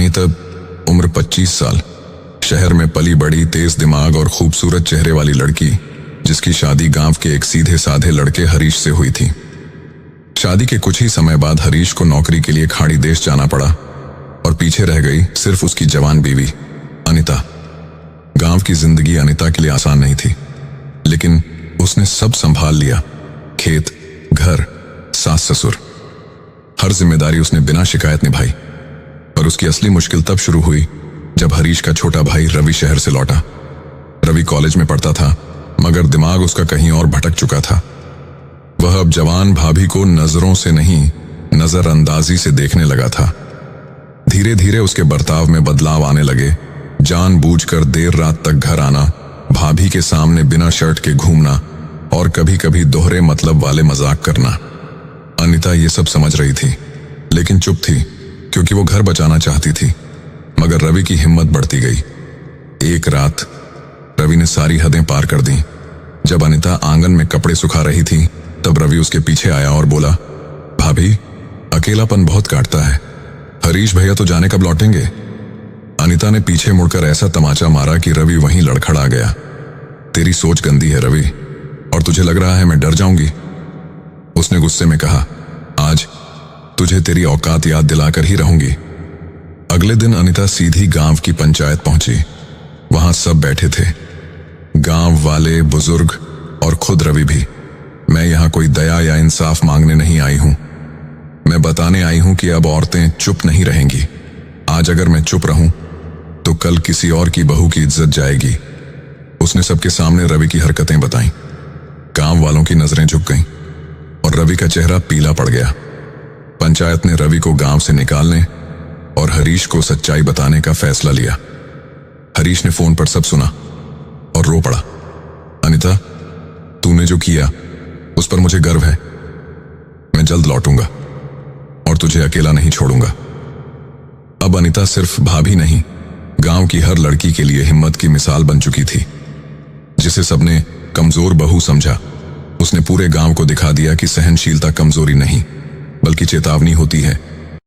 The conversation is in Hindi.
नहीं तब उम्र 25 साल, शहर में पली बड़ी, तेज दिमाग और खूबसूरत चेहरे वाली लड़की, जिसकी शादी गांव के एक सीधे साधे लड़के हरीश से हुई थी। शादी के कुछ ही समय बाद हरीश को नौकरी के लिए खाड़ी देश जाना पड़ा और पीछे रह गई सिर्फ उसकी जवान बीवी अनिता। गांव की जिंदगी अनिता के लिए आसान नहीं थी, लेकिन उसने सब संभाल लिया। खेत, घर, सास ससुर, हर जिम्मेदारी उसने बिना शिकायत निभाई। और उसकी असली मुश्किल तब शुरू हुई जब हरीश का छोटा भाई रवि शहर से लौटा। रवि कॉलेज में पढ़ता था, मगर दिमाग उसका कहीं और भटक चुका था। वह अब जवान भाभी को नजरों से नहीं, नजरअंदाजी से देखने लगा था। धीरे धीरे उसके बर्ताव में बदलाव आने लगे। जानबूझकर देर रात तक घर आना, भाभी के सामने बिना शर्ट के घूमना और कभी कभी दोहरे मतलब वाले मजाक करना। अनिता ये सब समझ रही थी, लेकिन चुप थी, क्योंकि वो घर बचाना चाहती थी। मगर रवि की हिम्मत बढ़ती गई। एक रात रवि ने सारी हदें पार कर दी। जब अनिता आंगन में कपड़े सुखा रही थी, तब रवि उसके पीछे आया और बोला, भाभी, अकेलापन बहुत काटता है। हरीश भैया तो जाने कब लौटेंगे? अनिता ने पीछे मुड़कर ऐसा तमाचा मारा कि रवि वहीं लड़खड़ा गया। तेरी सोच गंदी है रवि, और तुझे लग रहा है मैं डर जाऊंगी? उसने गुस्से में कहा, आज तुझे तेरी औकात याद दिलाकर ही रहूंगी। अगले दिन अनिता सीधी गांव की पंचायत पहुंची। वहां सब बैठे थे, गांव वाले, बुजुर्ग और खुद रवि भी। मैं यहां कोई दया या इंसाफ मांगने नहीं आई हूं, मैं बताने आई हूं कि अब औरतें चुप नहीं रहेंगी। आज अगर मैं चुप रहूं तो कल किसी और की बहू की इज्जत जाएगी। उसने सबके सामने रवि की हरकतें बताईं। गांव वालों की नजरें झुक गईं और रवि का चेहरा पीला पड़ गया। पंचायत ने रवि को गांव से निकालने और हरीश को सच्चाई बताने का फैसला लिया। हरीश ने फोन पर सब सुना और रो पड़ा। अनिता, तूने जो किया उस पर मुझे गर्व है। मैं जल्द लौटूंगा और तुझे अकेला नहीं छोड़ूंगा। अब अनिता सिर्फ भाभी नहीं, गांव की हर लड़की के लिए हिम्मत की मिसाल बन चुकी थी। जिसे सबने कमजोर बहू समझा, उसने पूरे गांव को दिखा दिया कि सहनशीलता कमजोरी नहीं, बल्कि चेतावनी होती है।